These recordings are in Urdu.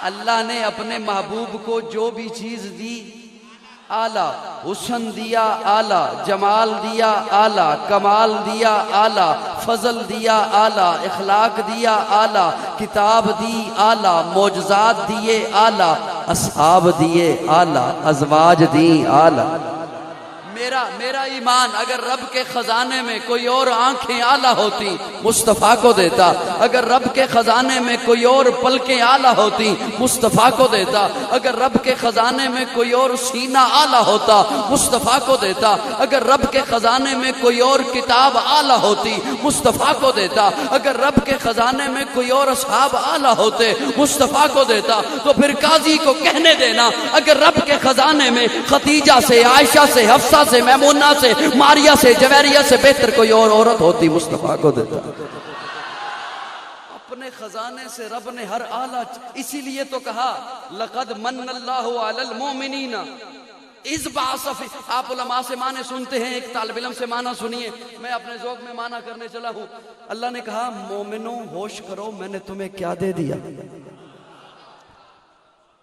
اللہ نے اپنے محبوب کو جو بھی چیز دی اعلیٰ، حسن دیا اعلیٰ، جمال دیا اعلیٰ، کمال دیا اعلیٰ، فضل دیا اعلیٰ، اخلاق دیا اعلیٰ، کتاب دی اعلیٰ، معجزات دیے اعلیٰ، اصحاب دیے اعلیٰ، ازواج دی اعلیٰ۔ میرا ایمان اگر رب کے خزانے میں کوئی اور آنکھیں اعلیٰ ہوتی مصطفیٰ کو دیتا، اگر رب کے خزانے میں کوئی اور پلکیں اعلیٰ ہوتی مصطفیٰ کو دیتا، اگر رب کے خزانے میں کوئی اور سینہ اعلیٰ ہوتا مصطفیٰ کو دیتا، اگر رب کے خزانے میں کوئی اور کتاب اعلیٰ ہوتی مصطفیٰ کو دیتا، اگر رب کے خزانے میں کوئی اور اصحاب اعلیٰ ہوتے مصطفیٰ کو دیتا۔ تو پھر قاضی کو کہنے دینا اگر رب کے خزانے میں خدیجہ سے، عائشہ سے، حفصہ سے، میمونہ سے، ماریا سے، جویریہ سے بہتر کوئی اور عورت ہوتی مصطفیٰ کو دیتا۔ اپنے خزانے سے رب نے ہر اعلیٰ، اسی لیے تو کہا لقد من اللہ علی المؤمنین اذ بعث فی۔ آپ علماء سے معنی سنتے ہیں، ایک طالب علم سے معنی سنیے، میں اپنے ذوق میں معنی کرنے چلا ہوں۔ اللہ نے کہا مومنوں ہوش کرو میں نے تمہیں کیا دے دیا،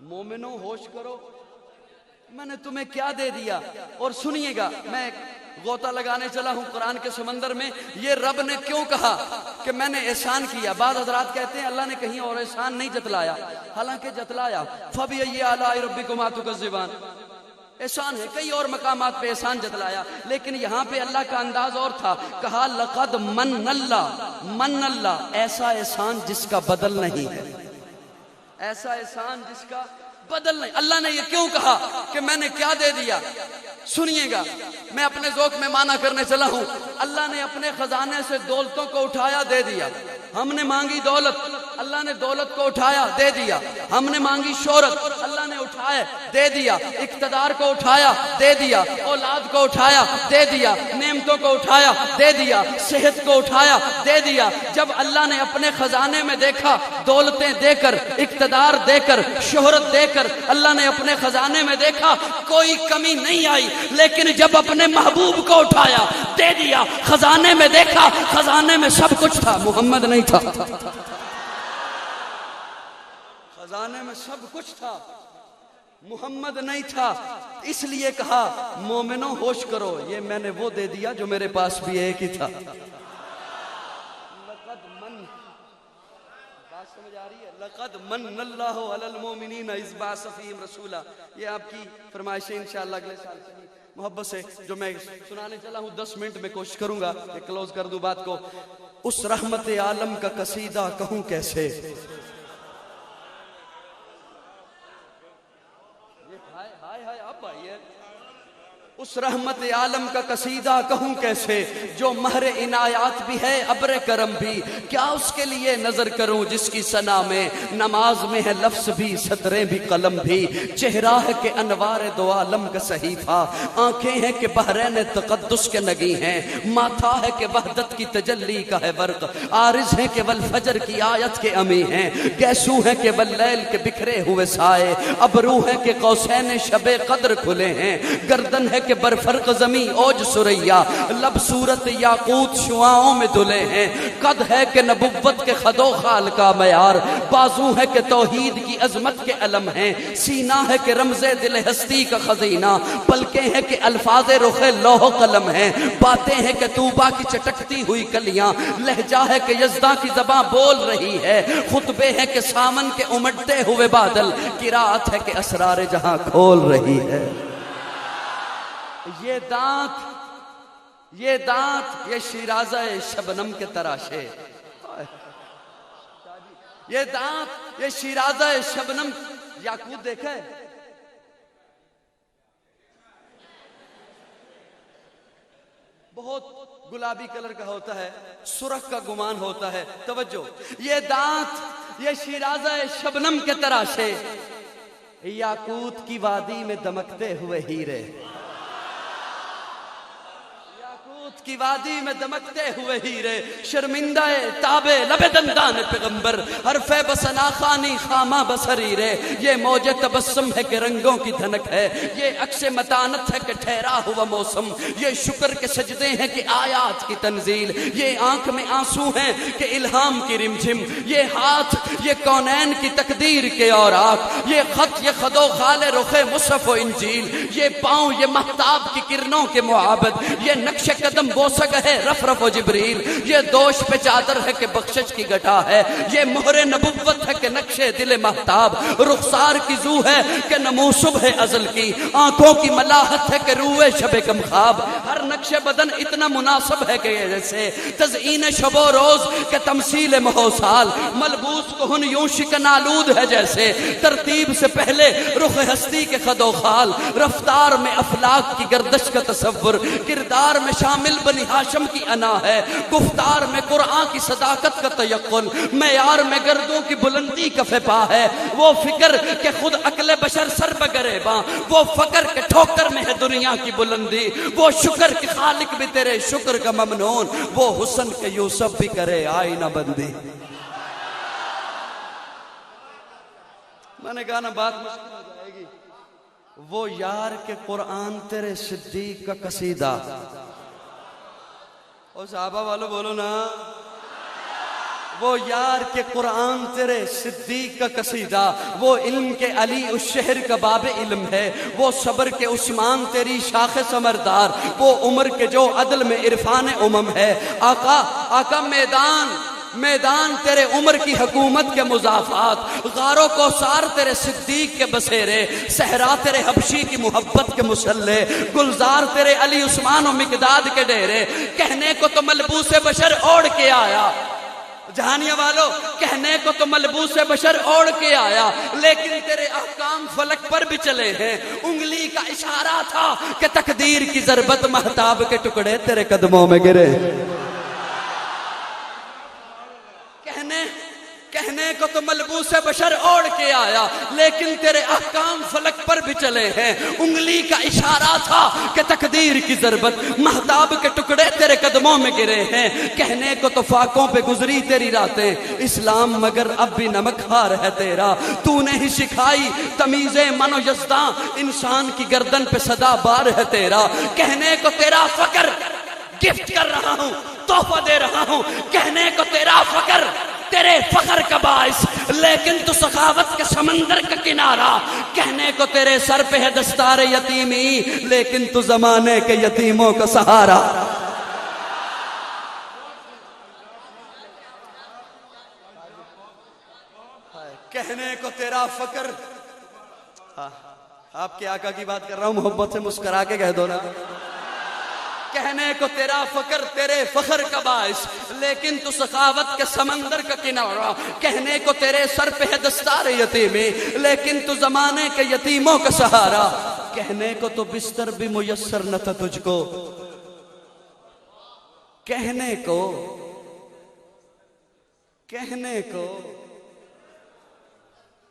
مومنوں ہوش کرو میں نے تمہیں کیا دے دیا۔ اور سنیے گا، میں غوطہ لگانے چلا ہوں قرآن کے سمندر میں، یہ رب نے کیوں کہا کہ میں نے احسان کیا۔ بعض حضرات کہتے ہیں اللہ نے کہیں اور احسان نہیں جتلایا، حالانکہ جتلایا۔ فَبِأَيِّ آلَاءِ رَبِّكُمَا تُكَذِّبَانِ، احسان ہے، کئی اور مقامات پہ احسان جتلایا، لیکن یہاں پہ اللہ کا انداز اور تھا۔ کہا لقد من اللہ، ایسا احسان جس کا بدل نہیں ہے، ایسا احسان جس کا بدل نہیں۔ اللہ نے یہ کیوں کہا کہ میں نے کیا دے دیا؟ سنیے گا، میں اپنے ذوق میں معنی کرنے چلا ہوں۔ اللہ نے اپنے خزانے سے دولتوں کو اٹھایا دے دیا۔ ہم نے مانگی دولت، اللہ نے دولت کو اٹھایا دے دیا۔ ہم نے مانگی شہرت، اللہ نے اٹھایا دے دیا۔ اقتدار کو اٹھایا دے دیا، اولاد کو اٹھایا دے دیا، نعمتوں کو اٹھایا دے دیا، صحت کو اٹھایا دے دیا۔ جب اللہ نے اپنے خزانے میں دیکھا دولتیں دے کر، اقتدار دے کر، شہرت دے کر، اللہ نے اپنے خزانے میں دیکھا کوئی کمی نہیں آئی، لیکن جب اپنے محبوب کو اٹھایا دے دیا، خزانے میں دیکھا خزانے میں سب کچھ تھا، محمد نہیں تھا۔ خزانے میں سب کچھ تھا، محمد نہیں تھا۔ اس لیے کہا مومنوں ہوش کرو، یہ میں نے وہ دے دیا جو میرے پاس بھی ایک ہی تھا۔ لقد من اللہ علی المؤمنین اذ بعث فیہم رسولا۔ یہ آپ کی فرمائشیں انشاءاللہ اگلے سال سے محبت سے جو میں سنانے چلا ہوں 10 منٹ میں کوشش کروں گا کہ کلوز کر دوں بات کو۔ اس رحمت عالم کا قصیدہ کہوں کیسے، اب آئیے، اس رحمت عالم کا قصیدہ کہوں کیسے جو مہر عنایات بھی ہے ابر کرم بھی، کیا اس کے لیے نظر کروں جس کی ثنا میں نماز میں ہے لفظ بھی سطریں بھی قلم بھی، چہرہ ہے کہ انوار دو عالم کا صحیفہ، آنکھیں ہیں کہ بحرین تقدس کے نگی ہیں، ماتھا ہے کہ وحدت کی تجلی کا ہے برق، عارض ہے کہ والفجر کی آیت کے امی ہیں، گیسو ہے کہ واللیل کے بکھرے ہوئے سائے، ابرو ہے کہ قوسین شب قدر کھلے ہیں، گردن ہے کہ برفرق زمیں اوج سریا، لب صورت یاقوت شعاؤں میں دھلے ہیں، قد ہے کہ نبوت کے خد و خال کا معیار، بازو ہے کہ توحید کی عظمت کے علم ہیں، سینہ ہے کہ رمز دل ہستی کا خزینہ، پلکیں ہیں کہ الفاظ رخ لوح قلم ہیں، باتیں ہیں کہ طوبہ کی چٹکتی ہوئی کلیاں، لہجہ ہے کہ یزداں کی زباں بول رہی ہے، خطبے ہیں کہ سامن کے امٹتے ہوئے بادل، قرات ہے کہ اسرار جہاں کھول رہی ہے۔ یہ دانت یہ شیرازہ شبنم کے تراشے، یہ دانت یہ شیرازہ شبنم، یاقوت دیکھا ہے؟ بہت گلابی کلر کا ہوتا ہے، سرخ کا گمان ہوتا ہے۔ توجہ، یہ دانت یہ شیرازہ شبنم کے تراشے، یاقوت کی وادی میں دمکتے ہوئے ہیرے، کی وادی میں دمکتے ہوئے ہیرے، شرمندہ تابے لب دندان پیغمبر، حرف بسنا خانی خامہ بصریرے، یہ موج تبسم ہے کہ رنگوں کی دھنک ہے، یہ عکس متانت ہے کہ ٹھہرا ہوا موسم، یہ شکر کے سجدے ہیں کہ آیات کی تنزیل، یہ آنکھ میں آنسو ہیں کہ الہام کی رمجھم، یہ ہاتھ یہ کونین کی تقدیر کے اوراق، یہ خط یہ خد و خال رخ مصحف و انجیل، یہ پاؤں یہ مہتاب کی کرنوں کے معابد، یہ نقش قدم بوسگ ہے رف رف و جبریل، یہ دوش پہ چادر ہے کہ بخشش کی گٹا ہے، یہ مہر نبوت ہے کہ نقش دل مہتاب، رخسار کی زو ہے کہ نمو صبح ازل کی، آنکھوں کی ملاحت ہے کہ روح شب کم خواب، ہر نقش بدن اتنا مناسب ہے کہ جیسے تزئین شب و روز کہ تمثیل مہو سال، ملبوس کہن یوں شکن آلود ہے جیسے ترتیب سے پہلے رخ ہستی کے خد و خال، رفتار میں افلاک کی گردش کا تصور، کردار میں شامل بنی ہاشم کی انا ہے، گفتار میں قرآن کی صداقت کا تیقن، معیار میں گردوں کی بلندی کا فپا ہے، وہ فکر کہ خود عقل بشر سر بگریباں، وہ فکر کہ ٹھوکر میں ہے دنیا کی بلندی، وہ شکر کہ خالق بھی تیرے شکر کا ممنون، وہ حسن کہ یوسف بھی کرے آئینہ بندی۔ میں نے کہا نا بات مشکل ہو جائے گی، وہ یار کے قرآن تیرے صدیق کا قصیدہ، اور صحابہ والو بولو نا، وہ یار کے قرآن تیرے صدیق کا قصیدہ، وہ علم کے علی اس شہر کا باب علم ہے، وہ صبر کے عثمان تیری شاخ سمردار، وہ عمر کے جو عدل میں عرفان امم ہے، آقا میدان تیرے عمر کی حکومت کے مضافات، غاروں کو سار تیرے صدیق کے بسیرے، صحرا تیرے حبشی کی محبت کے مسلح، گلزار تیرے علی عثمان و مقداد کے ڈیرے، کہنے کو تو ملبوس بشر اوڑھ کے آیا، جہانیہ والو کہنے کو تو ملبوس بشر اوڑھ کے آیا، لیکن تیرے احکام فلک پر بھی چلے ہیں، انگلی کا اشارہ تھا کہ تقدیر کی ضربت مہتاب کے ٹکڑے تیرے قدموں میں گرے۔ کہنے کو تو ملبوس بشر اوڑھ کے آیا، لیکن تیرے احکام فلک پر بھی چلے ہیں، انگلی کا اشارہ تھا کہ تقدیر کی ضربت مہتاب کے ٹکڑے تیرے قدموں میں گرے ہیں، کہنے کو تو فاقوں پہ گزری تیری راتیں، اسلام مگر اب بھی نمک ہار ہے تیرا، تو نے ہی سکھائی تمیز من و یزداں، انسان کی گردن پہ صدا بار ہے تیرا، کہنے کو تیرا فقر گفٹ کر رہا ہوں، تحفہ دے رہا ہوں، کہنے کو تیرا فقر تیرے فخر کا باعث، لیکن تو سخاوت کے سمندر کا کنارہ، کہنے کو تیرے سر پہ ہے دستار یتیمی، لیکن تو زمانے کے یتیموں کا سہارا۔ کہنے کو تیرا فخر، آپ کے آقا کی بات کر رہا ہوں، محبت سے مسکرا کے کہہ دو نا، کہنے کو تیرا فخر تیرے فخر کا باعث، لیکن تو سخاوت کے سمندر کا کنارہ، کہنے کو تیرے سر پہ ہے دستار یتیمی، لیکن تو زمانے کے یتیموں کا سہارا، کہنے کو تو بستر بھی میسر نہ تھا تجھ کو، کہنے کو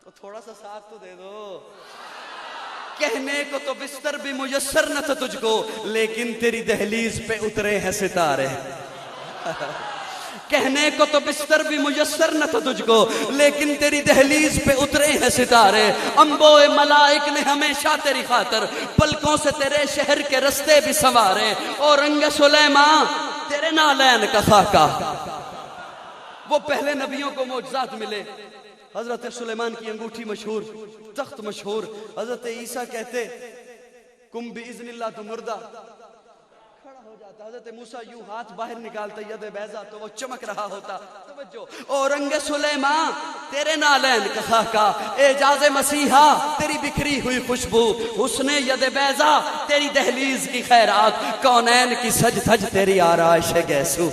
تو تھوڑا سا ساتھ تو دے دو، کہنے کو تو بستر بھی میسر نہ تھا تجھ کو، لیکن تیری دہلیز پہ اترے ہیں ستارے، کہنے کو تو بستر بھی میسر نہ تھا تجھ کو، لیکن تیری دہلیز پہ اترے ہیں ستارے، انبوئے ملائک نے ہمیشہ تیری خاطر پلکوں سے تیرے شہر کے رستے بھی سنوارے، اور رنگ سلیمان تیرے نالین کا خاکہ، وہ پہلے نبیوں کو معجزات ملے، حضرت سلیمان کی انگوٹھی مشہور، تخت مشہور، حضرت عیسیٰ کہتے کم باذن اللہ تو مردہ کھڑا ہو جاتا، حضرت موسیٰ یوں ہاتھ باہر نکالتا ید بیضا تو وہ چمک رہا ہوتا، توجہ، اور رنگ سلیمان تیرے نالین کا خاکہ، اعجاز مسیحا تیری بکھری ہوئی خوشبو، حسن ید بیضا تیری دہلیز کی خیرات، کونین کی سج دھج تیری آرائش گیسو،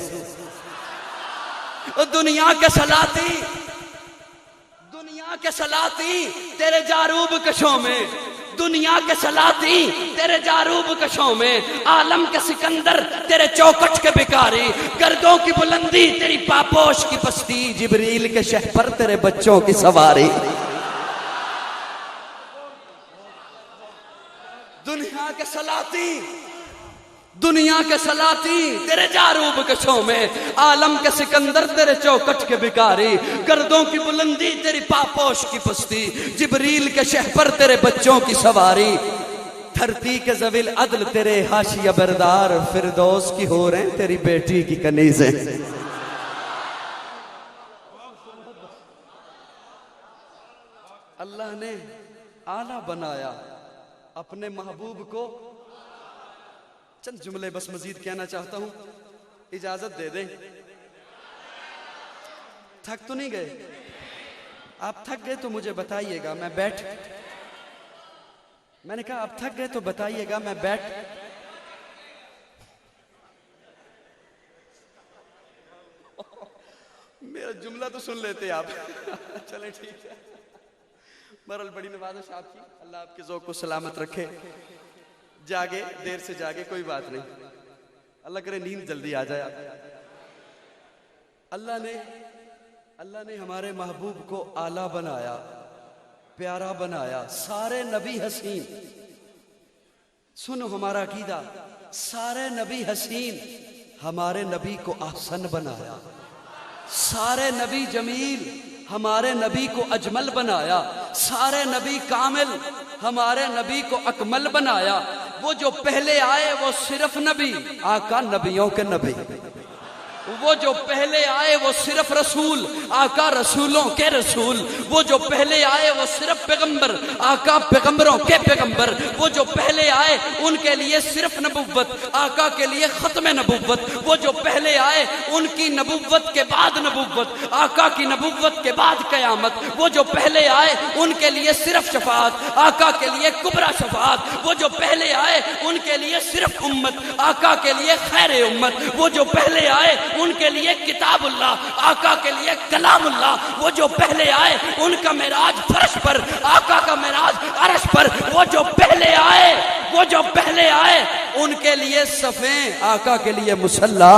دنیا کے سلاطین تیرے جاروب کشوں میں، دنیا کے سلاطین تیرے جاروب کشوں میں، عالم کے سکندر تیرے چوکٹ کے بکاری، گردوں کی بلندی تیری پاپوش کی پستی، جبریل کے شہ پر تیرے بچوں کی سواری، دنیا کے سلاطین دنیا کے سلاطین تیرے جاروب کشوں میں، عالم کے سکندر تیرے چوکٹ کے بکاری، گردوں کی بلندی تیری پاپوش کی پستی، جبریل کے شہپر تیرے بچوں کی سواری، دھرتی کے ذویل عدل تیرے حاشیہ بردار، فردوس کی حوریں تیری بیٹی کی کنیزیں۔ اللہ نے اعلیٰ بنایا اپنے محبوب کو۔ چند جملے بس مزید کہنا چاہتا ہوں، اجازت دے دیں۔ تھک تو نہیں گئے؟ آپ تھک گئے تو مجھے بتائیے گا، میں نے کہا آپ تھک گئے تو بتائیے گا، میں بیٹھ۔ میرا جملہ تو سن لیتے آپ۔ چلیں ٹھیک ہے، بہرحال بڑی نوازش آپ کی، اللہ آپ کے ذوق کو سلامت رکھے۔ جاگے، دیر سے جاگے کوئی بات نہیں، اللہ کرے نیند جلدی آ جائے۔ اللہ نے ہمارے محبوب کو اعلیٰ بنایا، پیارا بنایا۔ سارے نبی حسین، سنو ہمارا عقیدہ، سارے نبی حسین، ہمارے نبی کو احسن بنایا۔ سارے نبی جمیل، ہمارے نبی کو اجمل بنایا۔ سارے نبی کامل، ہمارے نبی کو اکمل بنایا۔ وہ جو پہلے آئے وہ صرف نبی، آقا نبیوں کے نبی۔ وہ جو پہلے آئے وہ صرف رسول، آقا رسولوں کے رسول۔ وہ جو پہلے آئے وہ صرف پیغمبر، آقا پیغمبروں کے پیغمبر۔ وہ جو پہلے آئے ان کے لیے صرف نبوت، آقا کے لیے ختم نبوت۔ وہ جو پہلے آئے ان کی نبوت کے بعد نبوت، آقا کی نبوت کے بعد قیامت۔ وہ جو پہلے آئے ان کے لیے صرف شفاعت، آقا کے لیے کبریٰ شفاعت۔ وہ جو پہلے آئے ان کے لیے صرف امت، آقا کے لیے خیر امت۔ وہ جو پہلے آئے ان کے لیے کتاب اللہ، آقا کے لیے کلام اللہ۔ وہ جو پہلے آئے ان کا معراج فرش پر، آقا کا معراج عرش پر۔ وہ جو پہلے آئے ان کے لیے صفیں، آقا کے لیے مصلی۔